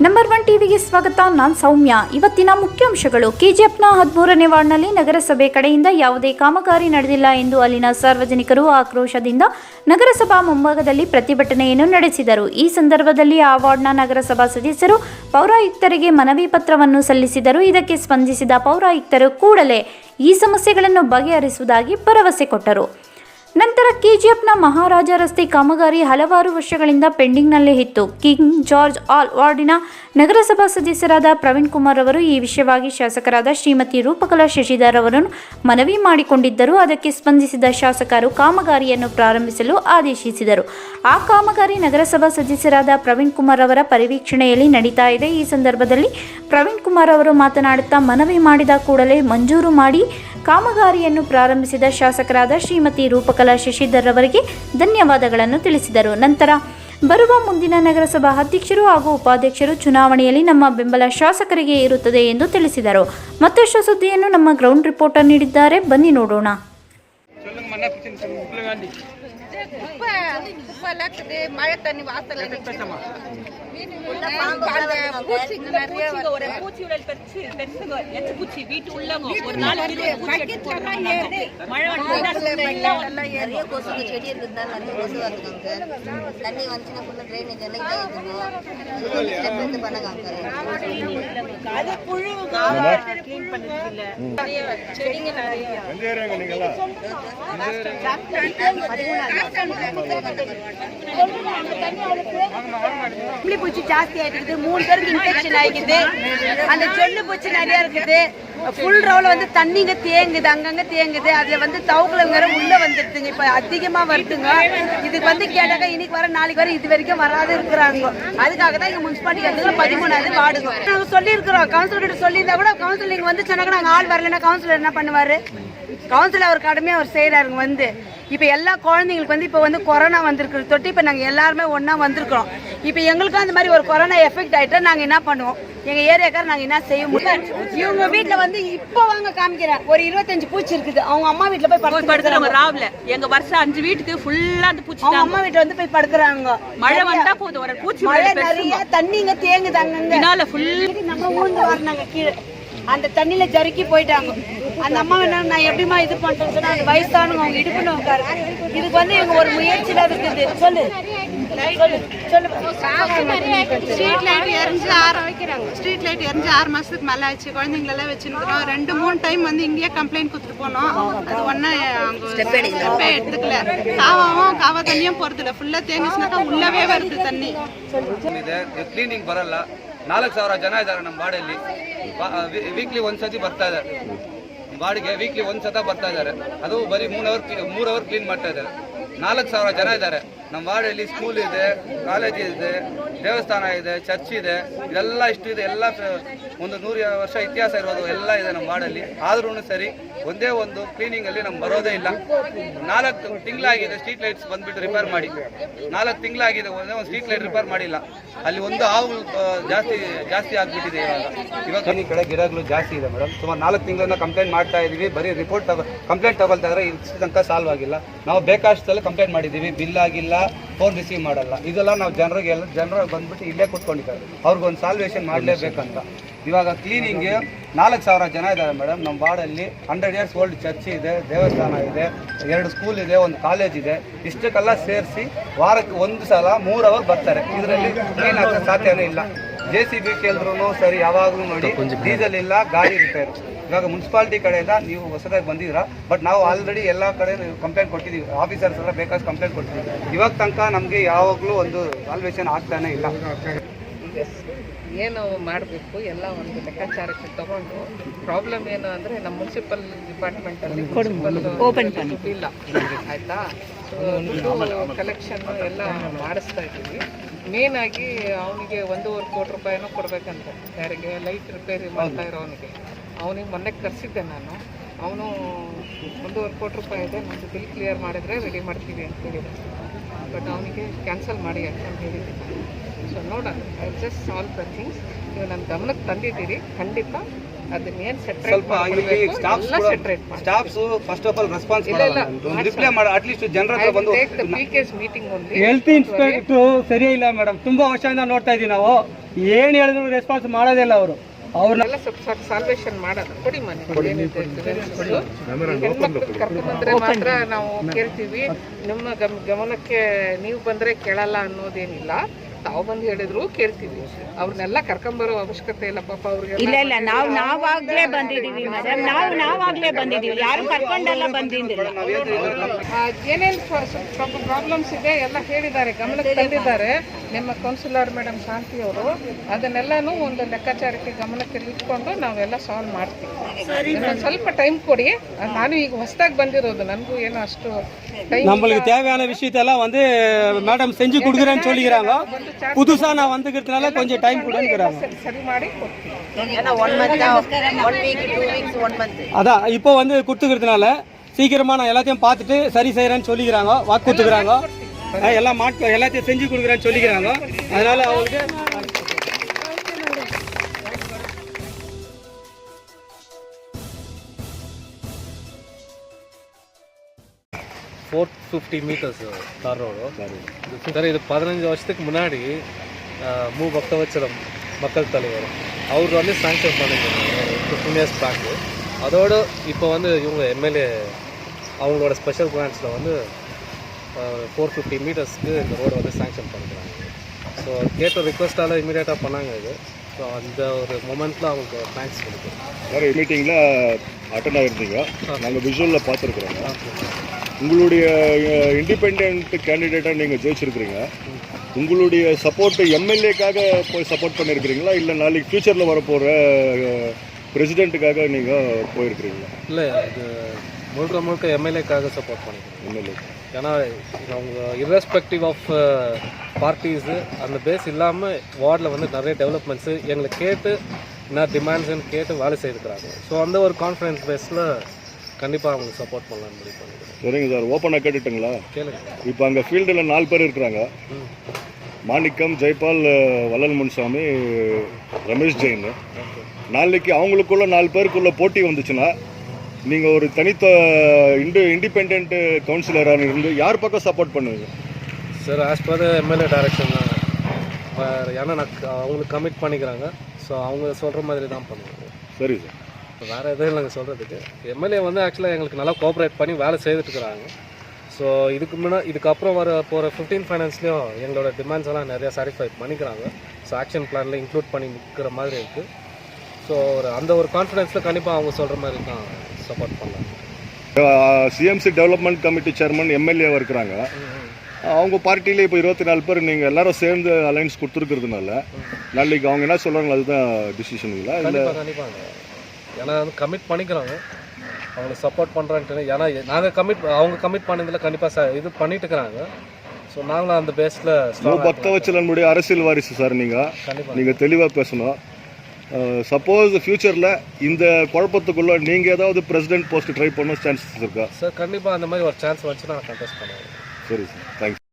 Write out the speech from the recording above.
Number 1 ಟಿವಿಗೆ ಸ್ವಾಗತ. ನಾನು ಸೌಮ್ಯ. ಇವತ್ತಿನ ಮುಖ್ಯಾಂಶಗಳು. ಕೆಜಿಎಫ್ನ 13ನೇ ವಾರ್ಡ್ನಲ್ಲಿ ನಗರಸಭೆ ಕಡೆಯಿಂದ ಯಾವುದೇ ಕಾಮಗಾರಿ ನಡೆದಿಲ್ಲ ಎಂದು ಅಲ್ಲಿನ ಸಾರ್ವಜನಿಕರು ಆಕ್ರೋಶದಿಂದ ನಗರಸಭಾ ಮುಂಭಾಗದಲ್ಲಿ ಪ್ರತಿಭಟನೆಯನ್ನು ನಡೆಸಿದರು. ಈ ಸಂದರ್ಭದಲ್ಲಿ ಆ ವಾರ್ಡ್ನ ನಗರಸಭಾ ಸದಸ್ಯರು ಪೌರಾಯುಕ್ತರಿಗೆ ಮನವಿ ಪತ್ರವನ್ನು ಸಲ್ಲಿಸಿದರು. ಇದಕ್ಕೆ ಸ್ಪಂದಿಸಿದ ಪೌರಾಯುಕ್ತರು ಕೂಡಲೇ ಈ ಸಮಸ್ಯೆಗಳನ್ನು ಬಗೆಹರಿಸುವುದಾಗಿ ಭರವಸೆ ಕೊಟ್ಟರು. ನಂತರ ಕೆಜಿಎಫ್ನ ಮಹಾರಾಜ ರಸ್ತೆ ಕಾಮಗಾರಿ ಹಲವಾರು ವರ್ಷಗಳಿಂದ ಪೆಂಡಿಂಗ್ನಲ್ಲೇ ಇತ್ತು. ಕಿಂಗ್ ಜಾರ್ಜ್ ಆಲ್ ವಾರ್ಡಿನ ನಗರಸಭಾ ಸದಸ್ಯರಾದ ಪ್ರವೀಣ್ ಕುಮಾರ್ ಅವರು ಈ ವಿಷಯವಾಗಿ ಶಾಸಕರಾದ ಶ್ರೀಮತಿ ರೂಪಕಲಾ ಶಶಿಧರ್ ಅವರನ್ನು ಮನವಿ ಮಾಡಿಕೊಂಡಿದ್ದರು. ಅದಕ್ಕೆ ಸ್ಪಂದಿಸಿದ ಶಾಸಕರು ಕಾಮಗಾರಿಯನ್ನು ಪ್ರಾರಂಭಿಸಲು ಆದೇಶಿಸಿದರು. ಆ ಕಾಮಗಾರಿ ನಗರಸಭಾ ಸದಸ್ಯರಾದ ಪ್ರವೀಣ್ ಕುಮಾರ್ ಅವರ ಪರಿವೀಕ್ಷಣೆಯಲ್ಲಿ ನಡೀತಾ ಇದೆ. ಈ ಸಂದರ್ಭದಲ್ಲಿ ಪ್ರವೀಣ್ ಕುಮಾರ್ ಅವರು ಮಾತನಾಡುತ್ತಾ ಮನವಿ ಮಾಡಿದ ಕೂಡಲೇ ಮಂಜೂರು ಮಾಡಿ ಕಾಮಗಾರಿಯನ್ನು ಪ್ರಾರಂಭಿಸಿದ ಶಾಸಕರಾದ ಶ್ರೀಮತಿ ರೂಪಕಲಾ ಶಶಿಧರ್ ಅವರಿಗೆ ಧನ್ಯವಾದಗಳನ್ನು ತಿಳಿಸಿದರು. ನಂತರ ಬರುವ ಮುಂದಿನ ನಗರಸಭಾ ಅಧ್ಯಕ್ಷರು ಹಾಗೂ ಉಪಾಧ್ಯಕ್ಷರು ಚುನಾವಣೆಯಲ್ಲಿ ನಮ್ಮ ಬೆಂಬಲ ಶಾಸಕರಿಗೆ ಇರುತ್ತದೆ ಎಂದು ತಿಳಿಸಿದರು. ಮತ್ತಷ್ಟು ಸುದ್ದಿಯನ್ನು ನಮ್ಮ ಗ್ರೌಂಡ್ ರಿಪೋರ್ಟರ್ ನೀಡಿದ್ದಾರೆ, ಬನ್ನಿ ನೋಡೋಣ. மழை தண்ணி வாசல் வீட்டு உள்ளவங்க ஒரு நாள் நிறைய கொசுங்க செடி இருக்குதுதான் நிறைய கொசு வருதுங்க. தண்ணி வந்துச்சுன்னா ஃபுல்லா ட்ரைனேஜ் எல்லாம் இதாகிடுங்க. பண்ணாங்க அது புழு க்ளீன் பண்ணிருக்கீங்க. நிறைய செடிங்க நிறைய பூச்சி ஜாஸ்தி ஆயிட்டு, 3 பேருக்கு இன்ஃபெக்ஷன் ஆகிக்குது. அந்த செல்லு பூச்சி நிறைய இருக்குது. ஃபுல் ரோல வந்து தண்ணிங்க தேங்குது, அங்கங்க தேங்குது. அதுல வந்து தவுக்குலங்கிற உள்ள வந்துடுதுங்க. இப்ப அதிகமா வருதுங்க. இதுக்கு வந்து கேட்டாக்க இன்னைக்கு வர நாளைக்கு வர இது வரைக்கும் வராது இருக்கிறாங்க. அதுக்காக தான் இங்க முனிசிபாலிட்டி 13வது வார்டுங்க. நாங்க சொல்லி இருக்கிறோம், கவுன்சிலர் கிட்ட சொல்லியிருந்தா கூட கவுன்சிலிங் வந்து சொன்னாங்க நாங்க ஆள் வரலன்னா கவுன்சிலர் என்ன பண்ணுவாரு? கவுன்சிலர் அவர் கடமையாக அவர் செய்கிறாருங்க. வந்து இப்போ எல்லா குழந்தைங்களுக்கு வந்து இப்போ வந்து கொரோனா வந்திருக்குது தொட்டு. இப்போ நாங்கள் எல்லாருமே ஒன்றா வந்திருக்கிறோம். இப்போ எங்களுக்கும் அந்த மாதிரி ஒரு கொரோனா எஃபெக்ட் ஆகிட்டா நாங்கள் என்ன பண்ணுவோம்? எங்கள் ஏரியாக்கார நாங்கள் என்ன செய்ய முடியும்? இவங்க வீட்டில் வந்து இப்போ வாங்க காமிக்கிறேன், ஒரு 25 பூச்சி இருக்குது. அவங்க அம்மா வீட்டில் போய் படுக்கிறாங்க. ராவில் எங்கள் வருஷம் 5 வீட்டுக்கு ஃபுல்லாக அந்த பூச்சி அவங்க அம்மா வீட்டில் வந்து போய் படுக்கிறாங்க. மழை வந்தால் போதும், ஒரு பூச்சி மழை நிறைய தண்ணிங்க தேங்குது. அங்கங்க ஃபுல் நம்ம ஊந்து வரனாங்க கீழே அந்த தண்ணியில ஜறுக்கி போயிட்டாங்க. அந்த அம்மா என்ன நான் எப்படிமா இது பண்றேன்னு சொன்னா அந்த வயசானவங்க அவங்க இடுப்புன்னு உட்காரு. இதுக்கு வந்து இவங்க ஒரு முயற்சியில இருக்குது. சொல்லு ஸ்ட்ரீட் லைட் எரிஞ்சு 6 மாசத்துக்கு மேல ஆச்சு. குழந்தைங்களெல்லாம் வச்சுருக்கிறோம். 2-3 டைம் வந்து இங்கேயே கம்ப்ளைண்ட் கொடுத்துட்டு போனோம். அது ஒன்னா ஸ்டெப்பே எடுத்துக்கல. காவா தண்ணியும் போறதில்ல. ஃபுல்லா தேங்கிச்சுனாக்கா உள்ளவே வருது தண்ணி. ಕ್ಲೀನಿಂಗ್ ಬರಲ್ಲ. 4,000 ಜನ ಇದ್ದಾರೆ ನಮ್ಮ ವಾರ್ಡಲ್ಲಿ. ವೀಕ್ಲಿ ಒಂದ್ಸತಿ ಬರ್ತಾ ಇದ್ದಾರೆ ವಾರ್ಡ್ಗೆ. ವೀಕ್ಲಿ ಒಂದ್ಸತ ಬರ್ತಾ ಇದ್ದಾರೆ. ಅದು ಬರೀ 3 ಅವರ್ ಕ್ಲೀನ್ ಮಾಡ್ತಾ ಇದ್ದಾರೆ. 4,000 ಜನ ಇದ್ದಾರೆ ನಮ್ಮ ವಾರ್ಡಲ್ಲಿ. ಸ್ಕೂಲ್ ಇದೆ, ಕಾಲೇಜ್ ಇದೆ, ದೇವಸ್ಥಾನ ಇದೆ, ಚರ್ಚ್ ಇದೆ, ಇದೆಲ್ಲ ಇಷ್ಟು ಇದೆ. ಎಲ್ಲ ಒಂದು 100 ವರ್ಷ ಇತಿಹಾಸ ಇರೋದು ಎಲ್ಲ ಇದೆ ನಮ್ಮ ವಾರ್ಡಲ್ಲಿ. ಆದ್ರೂ ಸರಿ ಒಂದೇ ಒಂದು ಕ್ಲೀನಿಂಗಲ್ಲಿ ನಮ್ಗೆ ಬರೋದೇ ಇಲ್ಲ. 4 ತಿಂಗಳಾಗಿದೆ ಸ್ಟ್ರೀಟ್ ಲೈಟ್ಸ್ ಬಂದ್ಬಿಟ್ಟು ರಿಪೇರ್ ಮಾಡಿ. 4 ತಿಂಗಳಾಗಿದೆ, ಒಂದೇ ಒಂದು ಸ್ಟ್ರೀಟ್ ಲೈಟ್ ರಿಪೇರ್ ಮಾಡಿಲ್ಲ. ಅಲ್ಲಿ ಒಂದು ಹಾವು ಜಾಸ್ತಿ ಆಗ್ಬಿಟ್ಟಿದೆ. ಇವಾಗ ಈ ಕಡೆ ಗಿಡಗಳು ಜಾಸ್ತಿ ಇದೆ ಮೇಡಮ್. ಸುಮಾರು 4 ತಿಂಗಳಿಂದ ಕಂಪ್ಲೇಂಟ್ ಮಾಡ್ತಾ ಇದೀವಿ. ಬರೀ ಕಂಪ್ಲೇಂಟ್ ತಗೊಳ್ತಾ ಇದ್ರೆ ಇಷ್ಟು ತನಕ ಸಾಲ್ವ್ ಆಗಿಲ್ಲ. ನಾವು ಬೇಕಾದಷ್ಟೆಲ್ಲ ಕಂಪ್ಲೇಂಟ್ ಮಾಡಿದ್ದೀವಿ, ಬಿಲ್ ಆಗಿಲ್ಲ, ಫೋನ್ ರಿಸೀವ್ ಮಾಡಲ್ಲ. ಇದೆಲ್ಲ ನಾವು ಜನರು ಬಂದ್ಬಿಟ್ಟು ಇಲ್ಲೇ ಕೂತ್ಕೊಂಡಿದ್ದಾರೆ. ಅವ್ರಿಗೊಂದು ಸಾಲ್ವೇಷನ್ ಮಾಡಲೇಬೇಕಂತ. ಇವಾಗ ಕ್ಲೀನಿಂಗ್ಗೆ 4,000 ಜನ ಇದ್ದಾರೆ ಮೇಡಮ್ ನಮ್ಮ ವಾರ್ಡಲ್ಲಿ. 100 years ಓಲ್ಡ್ ಚರ್ಚ್ ಇದೆ, ದೇವಸ್ಥಾನ ಇದೆ, 2 ಸ್ಕೂಲ್ ಇದೆ, ಒಂದು ಕಾಲೇಜ್ ಇದೆ. ಇಷ್ಟಕ್ಕೆಲ್ಲ ಸೇರಿಸಿ ವಾರಕ್ಕೆ 1 ಸಲ 3 ಅವರ್ ಬರ್ತಾರೆ. ಇದರಲ್ಲಿ ಕ್ಲೀನ್ ಆಗೋ ಸಾಧ್ಯನೇ ಇಲ್ಲ. JCB ಕೇಳಿದ್ರು ಸರಿ, ಯಾವಾಗಲೂ ನೋಡಿ ಡೀಸೆಲ್ ಇಲ್ಲ, ಗಾಡಿ ರಿಪೇರ್. ಇವಾಗ ಮುನ್ಸಿಪಾಲಿಟಿ ಕಡೆಯಿಂದ ನೀವು ಹೊಸದಾಗಿ ಬಂದಿದ್ದೀರಾ, ಬಟ್ ನಾವು ಆಲ್ರೆಡಿ ಎಲ್ಲ ಕಡೆ ಕಂಪ್ಲೇಂಟ್ ಕೊಟ್ಟಿದ್ದೀವಿ. ಆಫೀಸರ್ಸ್ ಎಲ್ಲ ಬೇಕಾದಷ್ಟು ಕಂಪ್ಲೇಂಟ್ ಕೊಟ್ಟಿದ್ದೀವಿ. ಇವಾಗ ತನಕ ನಮಗೆ ಯಾವಾಗಲೂ ಒಂದು ಸಾಲ್ವೇಷನ್ ಆಗ್ತಾನೆ ಇಲ್ಲ. ಏನು ಮಾಡಬೇಕು ಎಲ್ಲ ಒಂದು ಲೆಕ್ಕಾಚಾರಕ್ಕೆ ತಗೊಂಡು, ಪ್ರಾಬ್ಲಮ್ ಏನು ಅಂದರೆ ನಮ್ಮ ಮುನ್ಸಿಪಲ್ ಡಿಪಾರ್ಟ್ಮೆಂಟಲ್ಲಿ ಇಲ್ಲ, ಆಯಿತಾ? ಕಲೆಕ್ಷನ್ನು ಎಲ್ಲ ಮಾಡಿಸ್ತಾ ಇದ್ದೀವಿ. ಮೇನಾಗಿ ಅವನಿಗೆ 1.25 ಕೋಟಿ ರೂಪಾಯಿನೂ ಕೊಡಬೇಕಂತ, ಯಾರಿಗೆ ಲೈಟ್ ರಿಪೇರಿ ಮಾಡ್ತಾ ಇರೋವನಿಗೆ. ಅವನಿಗೆ ಮೊನ್ನೆ ಕರೆಸಿದ್ದೆ ನಾನು. ಅವನು 1.25 ಕೋಟಿ ರೂಪಾಯಿ ಇದೆ, ನಮ್ಮದು ಬಿಲ್ ಕ್ಲಿಯರ್ ಮಾಡಿದರೆ ರೆಡಿ ಮಾಡ್ತೀವಿ ಅಂತ ಹೇಳಿದೆ. ಬಟ್ ಅವನಿಗೆ ಕ್ಯಾನ್ಸಲ್ ಮಾಡಿ ಅಂತ ಹೇಳಿದ್ದೀನಿ. ಸೊ ನೋಡೋಣ, I just solve the things. ನೀವು ನನ್ನ ಗಮನಕ್ಕೆ ತಂದಿದ್ದೀರಿ, ಖಂಡಿತ ಅದನ್ನೇನು ಸ್ವಲ್ಪ ಇಲ್ಲಿ ಸೆಟ್ರೇಟ್ ಮಾಡಿ staffs first of all response ಇಲ್ಲ, ಇಲ್ಲ. ರಿಪ್ಲೈ ಮಾಡಿ ಅಟ್ಲೀಸ್ಟ್ ಜನರ ಹತ್ರ ಬಂದು PK's ಮೀಟಿಂಗ್ ಒಂದು ಹೆಲ್ತ್ ಇನ್ಸ್ಪೆಕ್ಟ್ರು ಸರಿ ಇಲ್ಲ ಮೇಡಮ್. ತುಂಬಾ ವರ್ಷದಿಂದ ನೋಡ್ತಾ ಇದೀವಿ ನಾವು. ಏನು ಹೇಳಿದ್ರು ರೆಸ್ಪಾನ್ಸ್ ಮಾಡೋದೇ ಇಲ್ಲ ಅವರು. ಅವ್ರನ್ನೆಲ್ಲ ಸ್ವಲ್ಪ ಸಾಲ್ವೇಷನ್ ಮಾಡೋದು ಕೊಡಿ ಮನೆ ಹೆಣ್ಮಕ್ಳು ಕರ್ಕೊಂಡ್ಬಂದ್ರೆ ಮಾತ್ರ ನಾವು ಕೇಳ್ತೀವಿ. ನಿಮ್ಮ ಗಮನಕ್ಕೆ ನೀವು ಬಂದ್ರೆ ಕೇಳಲ್ಲ ಅನ್ನೋದೇನಿಲ್ಲ. ತಾವು ಬಂದು ಹೇಳಿದ್ರು ಕೇಳ್ತೀವಿ. ಅವ್ರನ್ನೆಲ್ಲ ಕರ್ಕೊಂಬರೋ ಅವಶ್ಯಕತೆ ಇಲ್ಲ ಪಾಪ ಅವ್ರಿಗೆ. ಇಲ್ಲ ನಾವಾಗ್ಲೇ ಬಂದಿದೀವಿ ಮೇಡಮ್, ನಾವಾಗ್ಲೇ ಬಂದಿದೀವಿ, ಯಾರು ಕರ್ಕೊಂಡೆಲ್ಲ ಬಂದಿದ್ದಿಲ್ಲ. ಏನೇನು ಪ್ರಾಬ್ಲಮ್ಸ್ ಇದೆ ಎಲ್ಲ ಹೇಳಿದ್ದಾರೆ, ಗಮನಕ್ಕೆ ತಂದಿದ್ದಾರೆ ನಿಮ್ಮ ಕೌನ್ಸಿಲರ್ ಮೇಡಮ್ ಶಾಂತಿ ಅವರು. ಅದನ್ನೆಲ್ಲನೂ ಒಂದು ಲೆಕ್ಕಾಚಾರಕ್ಕೆ ಗಮನಕ್ಕೆ ಇಟ್ಕೊಂಡು ನಾವೆಲ್ಲ ಸಾಲ್ವ್ ಮಾಡ್ತೀವಿ. ಇನ್ನೊಂದು ಸ್ವಲ್ಪ ಟೈಮ್ ಕೊಡಿ. ನಾನು ಈಗ ಹೊಸದಾಗಿ ಬಂದಿರೋದು, ನನಗೂ ಏನೋ ಅಷ್ಟು ಟೈಮ್. நம்மளுக்கு தேவையான விஷயத்தெல்லாம் வந்து மேடம் செஞ்சு கொடுக்குறேன்னு சொல்லிக்கிறாங்க. புதுசா நான் வந்துக்கிறதுனால கொஞ்சம் டைம் கொடுங்கிறாங்க. ಸರಿ ಮಾಡಿ ಕೊಡ್ತೀವಿ. அதான் இப்போ வந்து கொடுத்துக்கிறதுனால சீக்கிரமா நான் எல்லாத்தையும் பார்த்துட்டு சரி செய்யறேன்னு சொல்லிக்கிறாங்க. வாக்கு கொடுத்துக்கிறாங்க. எல்லாம் எல்லாத்தையும் செஞ்சு கொடுக்குறேன்னு சொல்லிக்கிறாங்க. அதனால அவங்களுக்கு 450 மீட்டர்ஸ் தார் ரோடு சார். இது 15 வருஷத்துக்கு முன்னாடி மு பக்தவச்சலம் மக்கள் தலைவர் அவர் வந்து சாங்ஷன் பண்ணியிருந்தாங்க 15 இயர்ஸ் பேக்கு. அதோடு இப்போ வந்து இவங்க எம்எல்ஏ அவங்களோட ஸ்பெஷல் கிராண்ட்ஸில் வந்து 450 மீட்டர்ஸ்க்கு இந்த ரோடு வந்து சாங்ஷன் பண்ணிக்கிறாங்க. ஸோ கேட்ட ரிக்வஸ்ட்டால் இமீடியட்டாக பண்ணாங்க இது. ஸோ அந்த ஒரு மொமெண்ட்டில் அவங்களுக்கு தேங்க்ஸ் கொடுக்குறோம். வேறு மீட்டிங்கில் அட்டன் ஆகிருந்தீங்க, நாங்கள் விஷுவலில் பார்த்துருக்குறோங்க. உங்களுடைய இண்டிபெண்ட் கேண்டிடேட்டாக நீங்கள் ஜெயிச்சிருக்கிறீங்க. உங்களுடைய சப்போர்ட்டு எம்எல்ஏக்காக போய் சப்போர்ட் பண்ணியிருக்கிறீங்களா, இல்லை நாளைக்கு ஃப்யூச்சரில் வரப்போகிற பிரசிடெண்ட்டுக்காக நீங்கள் போயிருக்கிறீங்களா? இல்லை, இது முழுக்க எம்எல்ஏக்காக சப்போர்ட் பண்ணிக்கிறோம். எம்எல்ஏ ஏன்னா அவங்க இரஸ்பெக்டிவ் ஆஃப் பார்ட்டிஸு அந்த பேஸ் இல்லாமல் வார்டில் வந்து நிறைய டெவலப்மெண்ட்ஸு எங்களை கேட்டு என்ன டிமாண்ட்ஸ்ன்னு கேட்டு வேலை செய்திருக்கிறாங்க. ஸோ அந்த ஒரு கான்ஃபிடன்ஸ் பேஸில் கண்டிப்பாக அவங்களுக்கு சப்போர்ட் பண்ணலான்னு முடிவு பண்ணிக்கிறேன். சரிங்க சார், ஓப்பனாக கேட்டுட்டுங்களா? கேளுங்க. இப்போ அங்கே ஃபீல்டில் 4 பேர் இருக்கிறாங்க. மாணிக்கம், ஜெய்பால், வள்ளல் முன்சாமி, ரமேஷ் ஜெயின். நாளைக்கு அவங்களுக்குள்ள 4 பேருக்குள்ள போட்டி வந்துச்சுன்னா நீங்கள் ஒரு தனித்த இண்டிபெண்ட் கவுன்சிலராக இருந்து யார் பக்கம் சப்போர்ட் பண்ணுவீங்க? Sir, as per MLA direction தான். ஏன்னா அவங்களுக்கு கமிட் பண்ணிக்கிறாங்க. ஸோ அவங்க சொல்கிற மாதிரி தான் பண்ணுவாங்க. சரி சார், வேறு எதுவும் இல்லைங்க சொல்கிறதுக்கு. எம்எல்ஏ வந்து ஆக்சுவலாக எங்களுக்கு நல்லா கோஆப்ரேட் பண்ணி வேலை செய்துட்டுருக்குறாங்க. ஸோ இதுக்கப்புறம் வர போகிற 15 ஃபைனான்ஸ்லேயும் எங்களோட டிமாண்ட்ஸ் எல்லாம் நிறையா சாட்டிஸ்ஃபை பண்ணிக்கிறாங்க. ஸோ ஆக்ஷன் பிளானில் இன்க்ளூட் பண்ணி நிற்கிற மாதிரி இருக்குது. ஸோ அந்த ஒரு கான்ஃபிடென்ஸில் கண்டிப்பாக அவங்க சொல்கிற மாதிரி தான் சப்போர்ட் பண்ணலாம். சிஎம்சி டெவலப்மெண்ட் கமிட்டி சேர்மன் எம்எல்ஏவாக இருக்கிறாங்க. அவங்க பார்ட்டியில் இப்போ 24 பேர் நீங்கள் எல்லாரும் சேர்ந்து அலைன்ஸ் கொடுத்துருக்கிறதுனால நாளைக்கு அவங்க என்ன சொல்கிறாங்களோ அதுதான் டிசிஷனுங்களா? இல்லை கண்டிப்பாங்க. ஏன்னா வந்து கமிட் பண்ணிக்கிறாங்க, அவங்களை சப்போர்ட் பண்ணுறான்ட்டு. ஏன்னா அவங்க கமிட் பண்ணதில் கண்டிப்பாக இது பண்ணிட்டு இருக்கிறாங்க. ஸோ நாங்களும் அந்த பேஸில் பக்தவச்சலனுடைய அரசியல் வாரிசு சார். கண்டிப்பாக நீங்கள் தெளிவாக பேசணும். சப்போஸ் ஃப்யூச்சரில் இந்த குழப்பத்துக்குள்ளே நீங்கள் ஏதாவது பிரசிடென்ட் போஸ்ட் ட்ரை பண்ண சான்சஸ் இருக்கா? சார், கண்டிப்பாக அந்த மாதிரி ஒரு சான்ஸ் வந்துச்சுன்னா நான் கண்டெஸ்ட் பண்ணுவேன். சரி சார், தேங்க்ஸ்.